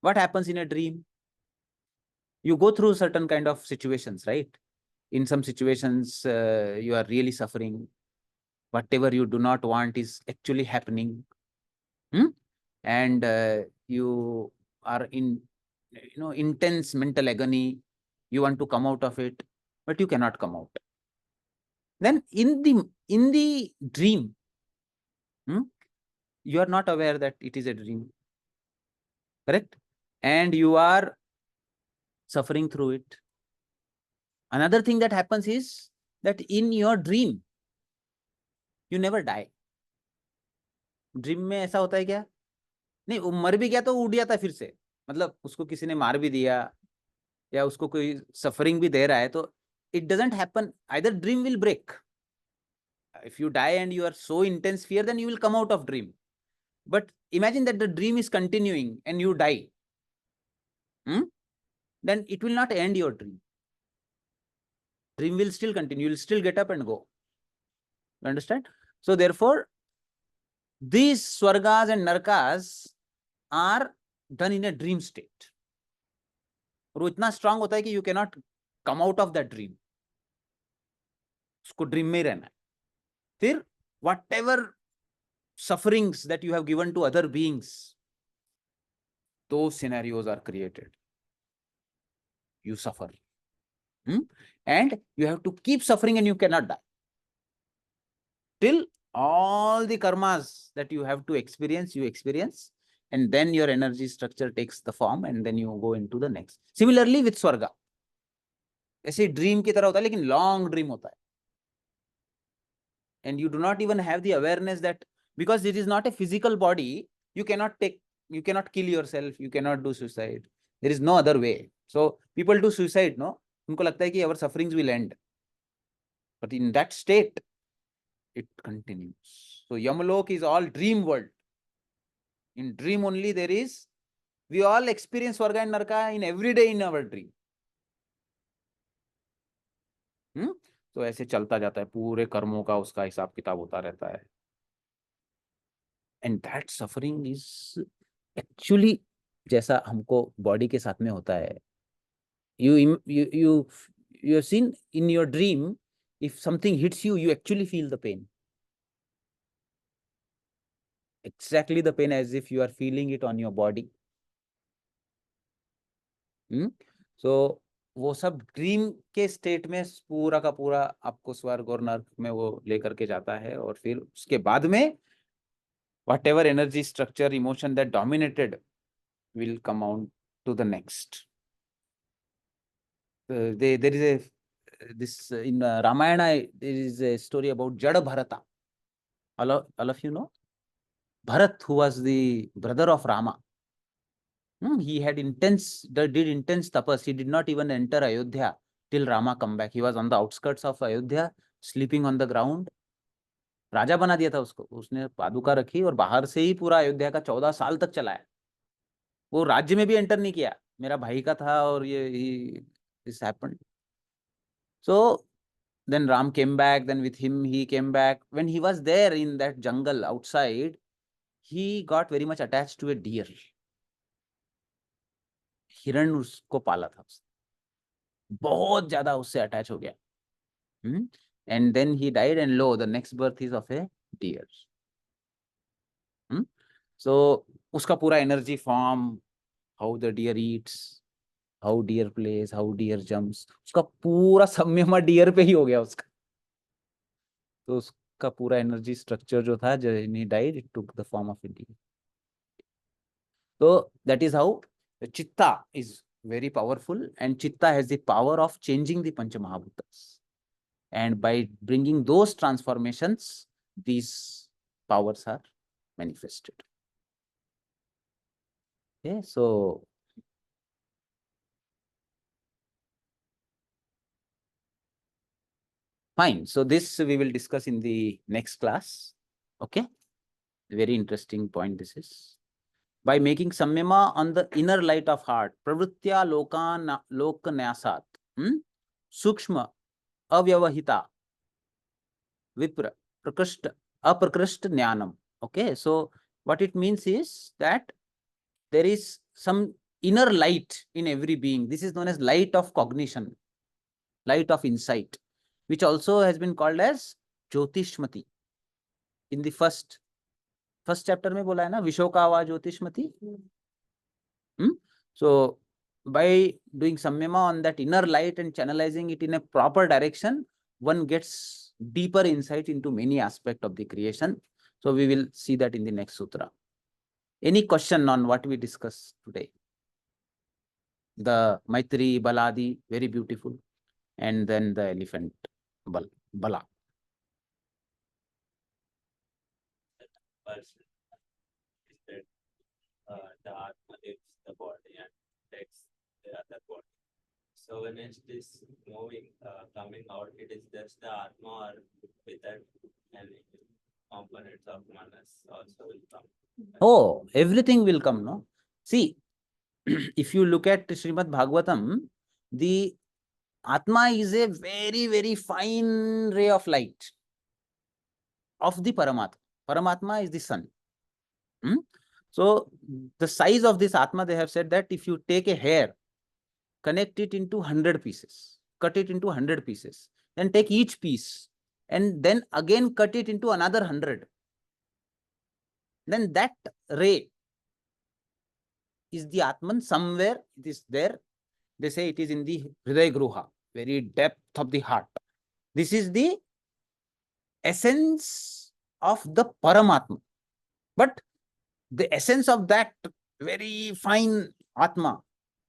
Speaker 1: What happens in a dream? You go through certain kind of situations, right? In some situations, you are really suffering. Whatever you do not want is actually happening. And you are in, intense mental agony. You want to come out of it, but you cannot come out. Then in the dream, you are not aware that it is a dream, correct? And you are suffering through it. Another thing that happens is that in your dream, you never die. Dream में ऐसा होता है क्या? नहीं, वो मर भी गया तो उड़ गया था फिर से, मतलब उसको किसी ने मार भी दिया या उसको कोई सफरिंग भी दे रहा है, तो it doesn't happen. Either dream will break. If you die and you are so intense fear, then you will come out of dream. But imagine that the dream is continuing and you die. Then it will not end your dream. Dream will still continue. You will still get up and go. You understand? So therefore, these swargas and narkas are done in a dream state. और वो इतना strong होता है कि you cannot come out of that dream. उसको dream में ही रहना है. फिर whatever sufferings that you have given to other beings, those scenarios are created. You suffer. And you have to keep suffering and you cannot die. Till all the karmas that you have to experience, you experience. And then your energy structure takes the form and then you go into the next. Similarly with Swarga. ऐसे dream की तरह होता है लेकिन long dream होता है. And you do not even have the awareness that because it is not a physical body, you cannot kill yourself, you cannot do suicide. There is no other way. So people do suicide, no? उनको लगता है कि our sufferings will end. But in that state, it continues. So Yamalok is all dream world. In dream only we all experience Swarga and Narka in every day in our dream. तो ऐसे चलता जाता है, पूरे कर्मों का उसका हिसाब किताब होता रहता है. And that suffering is actually जैसा हमको बॉडी के साथ में होता है. you have seen in your dream, if something hits you, you actually feel the pain. Exactly the pain as if you are feeling it on your body. So वो सब dream के स्टेट में पूरा का पूरा आपको स्वर्ग और नर्क में वो लेकर के जाता है. और फिर उसके बाद में whatever energy structure, emotion that dominated will come on to the next. There is this in Ramayana, there is a story about Jada Bharata. All of you know Bharat, who was the brother of Rama. He had did intense tapas. He did not even enter Ayodhya till Rama come back. He was on the outskirts of Ayodhya, sleeping on the ground. राजा बना दिया था उसको. उसने पादुका रखी और बाहर से ही पूरा अयोध्या का 14 साल तक चलाया. वो राज्य में भी एंटर नहीं किया. मेरा भाई का था और ये this happened. So then Ram came back. Then with him he came back. When he was there in that jungle outside, he got very much attached to a deer. हिरण उसको पाला था उसने. बहुत ज्यादा उससे अटैच हो गया. And then he died and lo, the next birth is of a deer. So उसका पूरा energy form, how the deer eats, how deer plays, how deer jumps, उसका पूरा संयमा deer पे ही हो गया उसका. तो उसका पूरा energy structure जो था, when he died, it took the form of a deer. So that is how the chitta is very powerful, and chitta has the power of changing the Pancha Mahabhutas. And by bringing those transformations, these powers are manifested. Okay, so fine. So this we will discuss in the next class. Okay, very interesting point this is. by making samyama on the inner light of heart, pravritya lokanyasat, sukshma avyavahita vipra prakrishta aprakrishta jnanam. Okay, so what it means is that there is some inner light in every being. This is known as light of cognition, light of insight, which also has been called as Jyotishmati. In the first chapter में बोला है ना विशोकावा ज्योतिष्मति. So by doing samyama on that inner light and channelizing it in a proper direction, one gets deeper insight into many aspects of the creation. So we will see that in the next sutra. Any question on what we discussed today? The Maitri, Baladi, very beautiful. And then the elephant, Bala.
Speaker 3: Person is that the Atma leaves the body and takes the other body. So when it is moving, coming out, it is just the Atma or with that and components of manas also will come.
Speaker 1: Oh, everything will come, no? See, if you look at Srimad Bhagavatam, the Atma is a very, very fine ray of light of the Paramatma. Paramatma is the sun. So the size of this Atma, they have said that if you take a hair, connect it into 100 pieces, cut it into 100 pieces, then take each piece and then again cut it into another 100. Then that ray is the Atman. Somewhere it is there. They say it is in the Hriday Gruha, very depth of the heart. This is the essence of the Paramatma. But the essence of that very fine Atma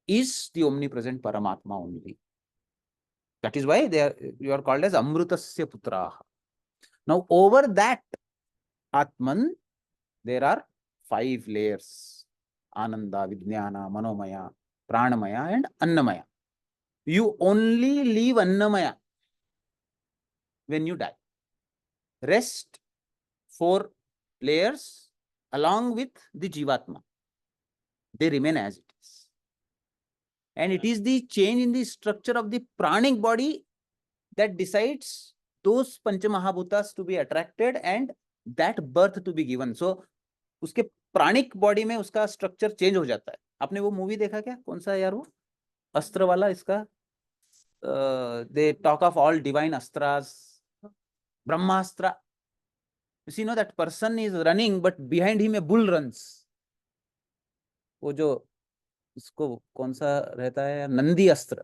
Speaker 1: is the omnipresent Paramatma only. That is why you are called as Amrutasya Putraha. Now, over that Atman, there are 5 layers: Ananda, Vijnana, Manomaya, Pranamaya, and Annamaya. You only leave Annamaya when you die. Rest 4 layers along with the Jivatma, they remain as it is. And it is the change in the structure of the pranic body that decides those Panchamahabhutas to be attracted and that birth to be given. So, उसके प्राणिक body में उसका structure change हो जाता है. आपने वो movie देखा क्या? कौन सा यार वो? अस्त्र वाला इसका. They talk of all divine astras. Brahmastra. You see, no, that person is running, but behind him a bull runs. वो जो इसको कौन सा रहता है? नंदी अस्त्र.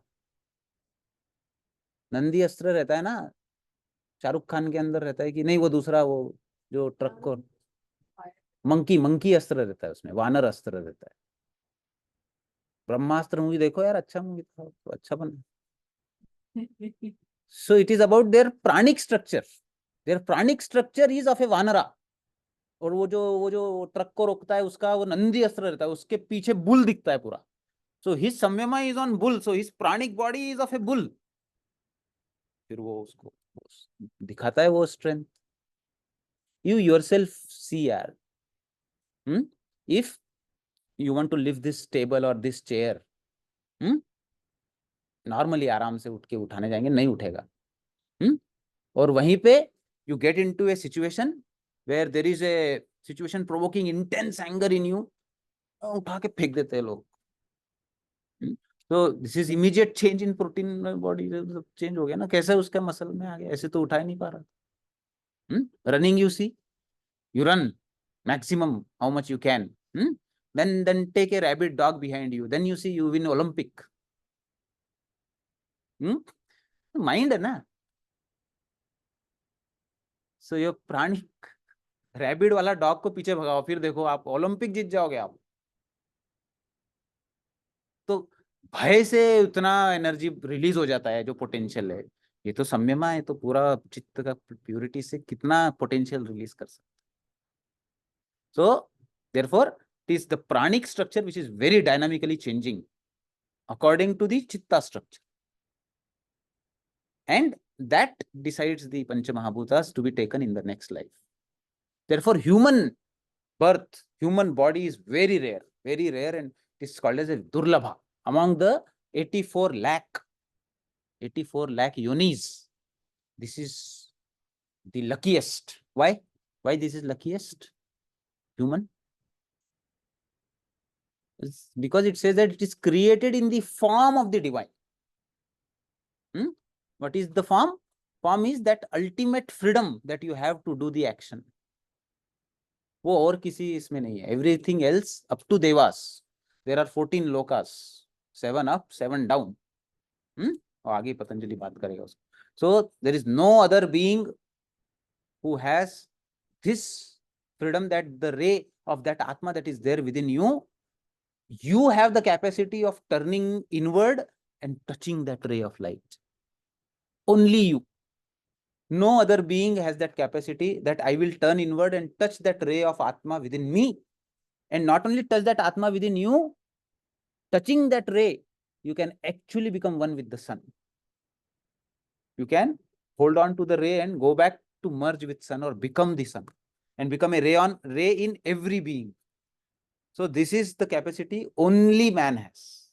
Speaker 1: नंदी अस्त्र रहता है ना, शाहरुख खान के अंदर रहता है कि नहीं? वो दूसरा, वो जो ट्रक को मंकी अस्त्र रहता है, उसमें वानर अस्त्र रहता है. ब्रह्मास्त्र मूवी देखो यार, अच्छा मूवी था, तो अच्छा बना. So it is about their pranic structure. Their pranic structure is of a vanara. और वो जो ट्रक को रोकता है उसका वो नंदी अस्त्र रहता है, उसके पीछे बुल दिखता है पूरा. So his samyama is on bull, so his pranic body is of a bull. फिर वो उसको दिखाता है वो strength. You yourself see यार. If you want to lift this table or this chair, normally आराम से उठ के उठाने जाएंगे, नहीं उठेगा. और वहीं पे you get into a situation where there is a situation provoking intense anger in you, उठा के फेंक देते हैं लोग. So this is immediate change in protein body. Change हो गया ना, कैसे उसका मसल में आ गया, ऐसे तो उठा ही नहीं पा रहा. Running, you see, you run maximum how much you can. Then take a rabid dog behind you, then you see you win Olympic. Mind है ना. So your प्राणिक रैबिड वाला डॉग को पीछे भगाओ, फिर देखो आप ओलंपिक जीत जाओगे आप. तो भय से उतना एनर्जी रिलीज हो जाता है, जो पोटेंशियल है. ये तो संयमा है, तो पूरा चित्त का प्यूरिटी से कितना पोटेंशियल रिलीज कर सकता है. So therefore it is the pranic structure which is very dynamically changing according to the chitta structure, and that decides the Panchamahabhutas to be taken in the next life. Therefore, human birth, human body is very rare, and it is called as a durlabha. Among the 84 lakh yonis, this is the luckiest. Why? Why this is luckiest? Human? It's because it says that it is created in the form of the divine. What is the form? Form is that ultimate freedom that you have to do the action. वो और किसी इसमें नहीं है. Everything else up to devas. There are 14 lokas, 7 up, 7 down. और आगे पतंजलि बात करेगा उसको. So there is no other being who has this freedom, that the ray of that Atma that is there within you, you have the capacity of turning inward and touching that ray of light. Only you. No other being has that capacity, that I will turn inward and touch that ray of Atma within me. And not only touch that Atma within you, touching that ray, you can actually become one with the sun. You can hold on to the ray and go back to merge with sun, or become the sun, and become a ray in every being. So this is the capacity only man has.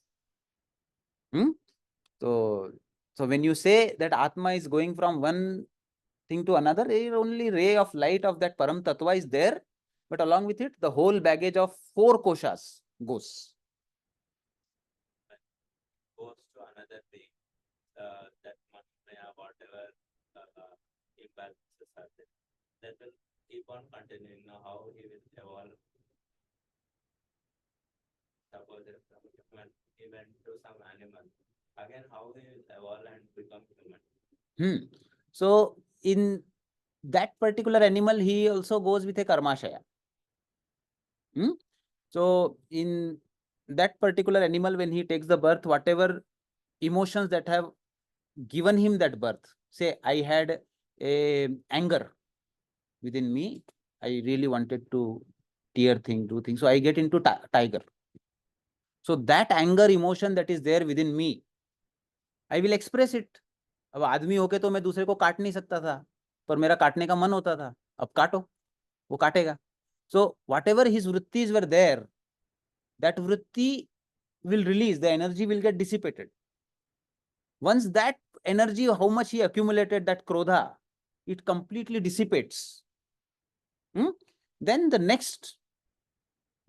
Speaker 1: So when you say that Atma is going from one thing to another, only ray of light of that Param Tattva is there, but along with it, the whole baggage of 4 koshas goes.
Speaker 3: Goes to another thing, that Maya, whatever imbalances are there, that will keep on continuing. Now, how he will evolve. Suppose if human, he went to some animal, again, how he will evolve and become human.
Speaker 1: So in that particular animal, he also goes with a karmashaya. So in that particular animal, when he takes the birth, whatever emotions that have given him that birth, say I had a anger within me, I really wanted to tear things, do things, so I get into tiger. So that anger emotion that is there within me, I will express it. अब आदमी होके तो मैं दूसरे को काट नहीं सकता था, पर मेरा काटने का मन होता था. अब काटो, वो काटेगा. So whatever his vrittis were there, that vritti will release, the energy will get dissipated. Once that energy, how much he accumulated, that krodha, it completely dissipates. Then the next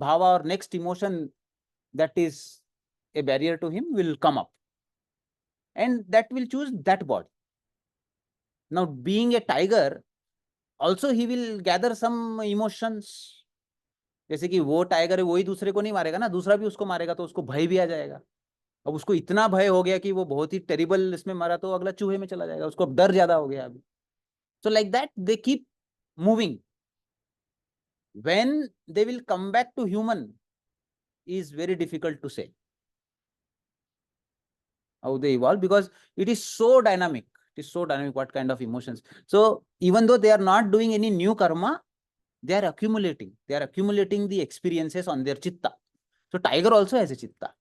Speaker 1: bhava or next emotion that is a barrier to him will come up, and that will choose that body. Now, being a tiger, also he will gather some emotions. जैसे कि वो tiger है, वही दूसरे को नहीं मारेगा ना, दूसरा भी उसको मारेगा, तो उसको भय भी आ जाएगा. अब उसको इतना भय हो गया कि वो बहुत ही टेरिबल इसमें मारा, तो अगला चूहे में चला जाएगा, उसको अब डर ज्यादा हो गया अभी. So like that they keep moving. When they will come back to human is very difficult to say how they evolve, because it is so dynamic. It is so dynamic what kind of emotions. So even though they are not doing any new karma, they are accumulating the experiences on their chitta. So tiger also has a chitta.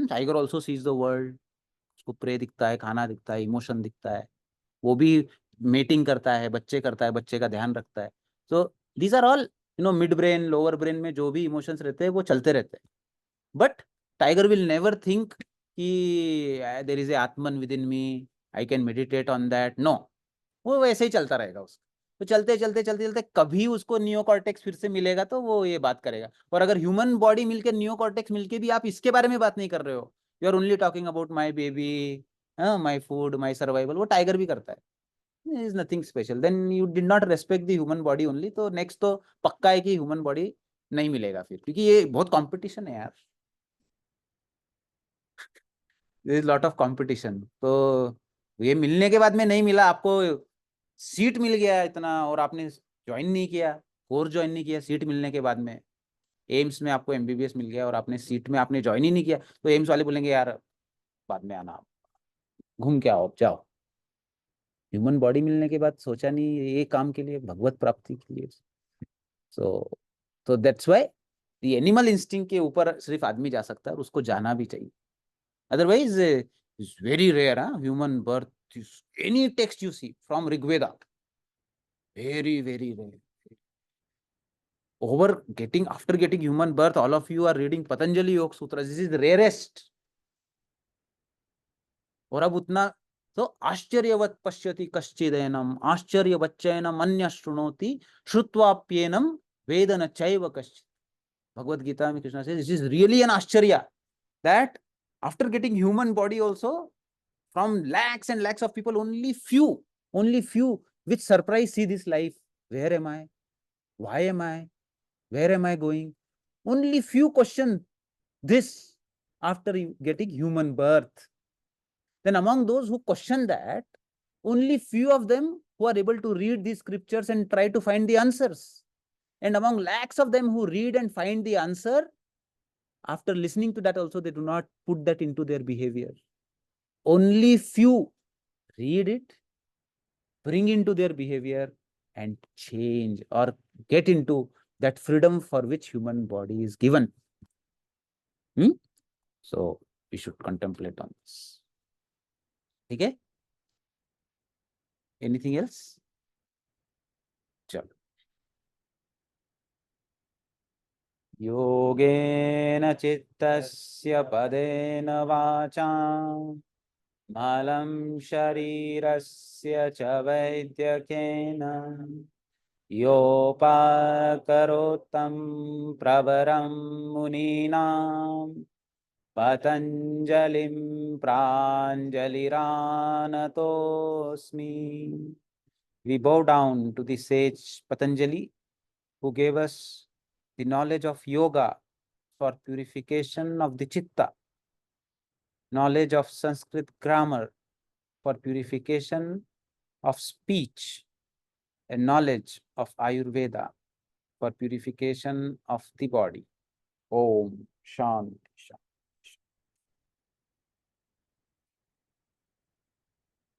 Speaker 1: Tiger also sees the world. उसको pray दिखता है, खाना दिखता है, emotion दिखता है, वो भी मेटिंग करता है, बच्चे करता है, बच्चे का ध्यान रखता है. So these are all, mid brain, lower brain में जो भी इमोशंस रहते हैं वो चलते रहते हैं. But tiger will never think कि there is a atman with in me, I can meditate on that. No, वो वैसे ही चलता रहेगा उसका. तो चलते चलते चलते चलते कभी उसको नियोकॉर्टेक्स फिर से मिलेगा तो वो ये बात करेगा. और अगर ह्यूमन बॉडी मिलके नियोकॉर्टेक्स मिलके भी आप इसके बारे में बात नहीं कर रहे हो, you are only talking about my baby, my food, my survival, वो टाइगर भी करता है. Is nothing special. Then you did not respect the human body only. तो नेक्स्ट तो पक्का है कि ह्यूमन बॉडी नहीं मिलेगा फिर, क्योंकि ये बहुत कॉम्पिटिशन है यार. There is lot of competition. तो ये मिलने के बाद में नहीं मिला, आपको सीट मिल गया इतना और आपने ज्वाइन नहीं किया, कोर्स ज्वाइन नहीं किया, सीट मिलने के बाद में एम्स में आपको एमबीबीएस मिल गया और आपने सीट में आपने ज्वाइन ही नहीं किया, तो एम्स वाले बोलेंगे यार बाद में आना, घूम के आओ, जाओ. ह्यूमन बॉडी मिलने के बाद सोचा नहीं ये काम के लिए, भगवत प्राप्ति के लिए. So that's why the animal instinct के ऊपर सिर्फ आदमी जा सकता है और उसको जाना भी चाहिए. Otherwise, it's very rare, human birth. Any text you see from Rigveda, very, very rare. after getting human birth, all of you are reading Patanjali Yoga Sutra. This is the rarest. और अब उतना तो आश्चर्यवत् पश्यति कश्चिदेनम आश्चर्यवच्चैनम अन्य शृणोति श्रुत्वाप्येनम वेदन चैव कश्चित्. Bhagavad Gita, Krishna says, this is really an Ashcharya that after getting human body also, from lakhs and lakhs of people, only few with surprise see this life. Where am I? Why am I? Where am I going? Only few question this after getting human birth. Then among those who question that, only few of them who are able to read these scriptures and try to find the answers. And among lakhs of them who read and find the answer, after listening to that also, they do not put that into their behavior. Only few read it, bring into their behavior, and change or get into that freedom for which human body is given. So we should contemplate on this. Okay? Anything else? Chalo. Yogena chittasya padena vacham malam sharirasya cha vaidyakena yopakarottam pravaram muninam Patanjalim pranjaliranatosmi. We bow down to the sage Patanjali, who gave us the knowledge of yoga for purification of the chitta, knowledge of Sanskrit grammar for purification of speech, and knowledge of Ayurveda for purification of the body. Om Shanti Shanti.